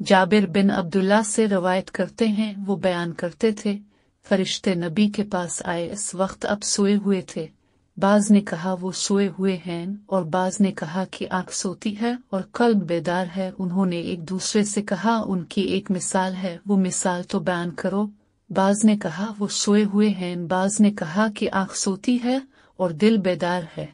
जाबिर बिन अब्दुल्ला से रवायत करते हैं, वो बयान करते थे, फरिश्ते नबी के पास आए, इस वक्त अब सोए हुए थे। बाज ने कहा वो सोए हुए हैं, और बाज ने कहा कि आंख सोती है और कल्ब बेदार है। उन्होंने एक दूसरे से कहा उनकी एक मिसाल है, वो मिसाल तो बयान करो। बाज ने कहा वो सोए हुए हैं, बाज ने कहा कि आंख सोती है और दिल बेदार है।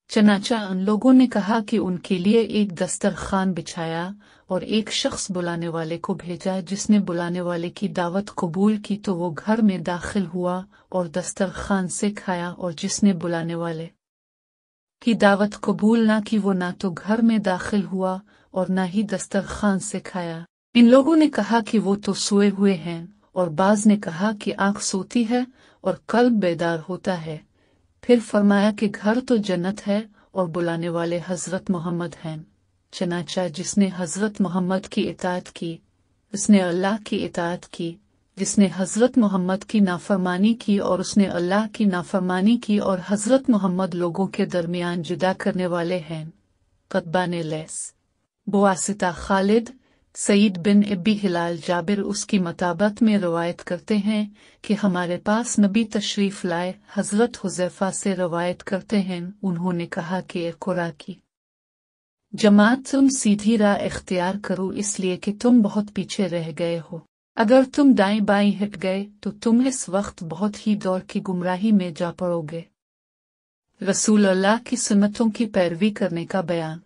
चनाचा उन लोगों ने कहा कि उनके लिए एक दस्तरखान बिछाया और एक शख्स बुलाने वाले को भेजा। जिसने बुलाने वाले की दावत कबूल की तो वो घर में दाखिल हुआ और दस्तरखान से खाया, और जिसने बुलाने वाले की दावत कबूल ना की वो ना तो घर में दाखिल हुआ और ना ही दस्तरखान से खाया। इन लोगों ने कहा कि वो तो सोए हुए हैं, और बाज ने कहा कि आंख सोती है और कल्ब बेदार होता है। फिर फरमाया कि घर तो जन्नत है और बुलाने वाले हजरत मोहम्मद हैं। चनाचा जिसने हजरत मोहम्मद की इताअत की उसने अल्लाह की इताअत की, जिसने हजरत मोहम्मद की नाफरमानी की और उसने अल्लाह की नाफरमानी की, और हजरत मोहम्मद लोगों के दरमियान जुदा करने वाले हैं। कतबान लैस बुआसिता खालिद सईद बिन इब्बी हिलाल जाबिर उसकी मताबत में रवायत करते हैं कि हमारे पास नबी तशरीफ लाए। हजरत हुज़ैफा से रवायत करते हैं, उन्होंने कहा कि कुरा की जमात तुम सीधी राह इख्तियार करो, इसलिए कि तुम बहुत पीछे रह गए हो। अगर तुम दाएं बाएं हट गए तो तुम इस वक्त बहुत ही दौर की गुमराही में जा पड़ोगे। रसूल अल्लाह की सुन्नतों की पैरवी करने का बयान।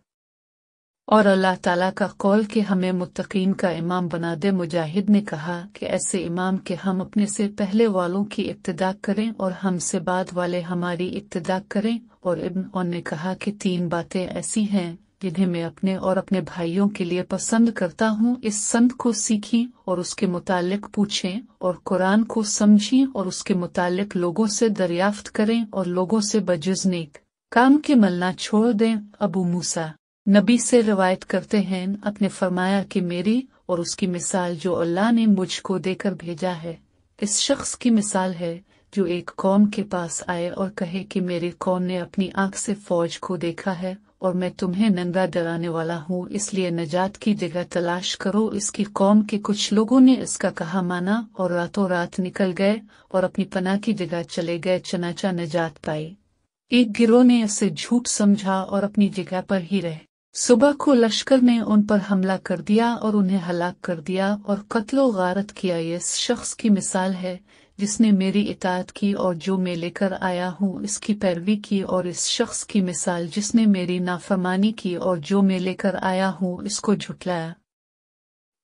और अल्लाह ताला का कौल कि हमें मुत्तकीन का इमाम बना दे। मुजाहिद ने कहा कि ऐसे इमाम के हम अपने से पहले वालों की इक्तिदा करें और हमसे बाद वाले हमारी इक्तिदा करें। और इब्न औन ने कहा कि 3 बातें ऐसी हैं जिन्हें मैं अपने और अपने भाइयों के लिए पसंद करता हूँ। इस संत को सीखें और उसके मुतालिक पूछें, और कुरान को समझें और उसके मुतालिक लोगों से दरियाफ्त करें, और लोगों से बजुज़ नेक काम के मलना छोड़ दें। अबू मूसा नबी से रवायत करते हैं, अपने फरमाया कि मेरी और उसकी मिसाल जो अल्लाह ने मुझको देकर भेजा है, इस शख्स की मिसाल है जो एक कौम के पास आए और कहे कि मेरी कौम ने अपनी आंख से फौज को देखा है और मैं तुम्हें नंगा डराने वाला हूँ, इसलिए नजात की जगह तलाश करो। इसकी कौम के कुछ लोगों ने इसका कहा माना और रातों रात निकल गए और अपनी पनाह की जगह चले गए, चनाचा नजात पाई। एक गिरोह ने इसे झूठ समझा और अपनी जगह पर ही रहे। सुबह को लश्कर ने उन पर हमला कर दिया और उन्हें हलाक कर दिया और कत्लो गारत किया। ये इस शख्स की मिसाल है जिसने मेरी इताअत की और जो मैं लेकर आया हूँ इसकी पैरवी की, और इस शख्स की मिसाल जिसने मेरी नाफरमानी की और जो मैं लेकर आया हूँ इसको झुटलाया।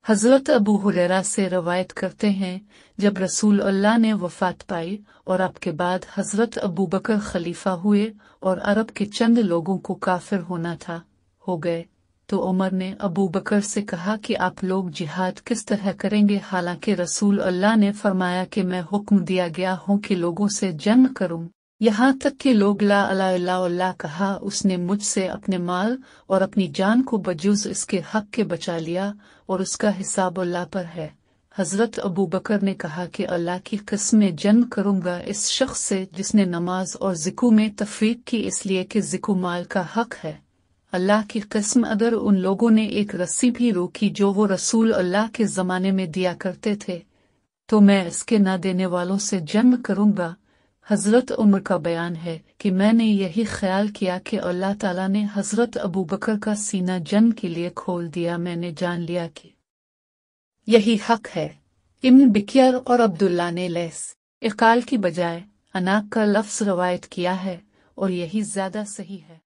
हजरत अबू हुरैरा से रवायत करते हैं, जब रसूल अल्लाह ने वफात पाई और आपके बाद हजरत अबू बकर खलीफा हुए और अरब के चंद लोगों को काफिर होना था हो गए, तो उमर ने अबू बकर से कहा कि आप लोग जिहाद किस तरह करेंगे, हालांकि रसूल अल्लाह ने फरमाया कि मैं हुक्म दिया गया हूँ कि लोगों से जंग करूं, यहाँ तक कि लोग ला इलाहा इल्लल्लाह कहा। उसने मुझसे अपने माल और अपनी जान को बजुज़ इसके हक के बचा लिया और उसका हिसाब अल्लाह पर है। हजरत अबू बकर ने कहा कि अल्लाह की कसम जंग करूंगा इस शख्स से जिसने नमाज और ज़िक्र में तफरीक की, इसलिए कि ज़िक्र माल का हक है। अल्लाह की कसम अगर उन लोगों ने एक रस्सी भी रोकी जो वो रसूल अल्लाह के ज़माने में दिया करते थे तो मैं इसके न देने वालों से जंग करूंगा। हजरत उमर का बयान है कि मैंने यही ख्याल किया कि अल्लाह ताला ने हजरत अबू बकर का सीना जंग के लिए खोल दिया, मैंने जान लिया कि यही हक है। इब्न बिकियर और अब्दुल्ला ने लैस इकाल की बजाय अनाक का लफ्ज़ रवायत किया है और यही ज्यादा सही है।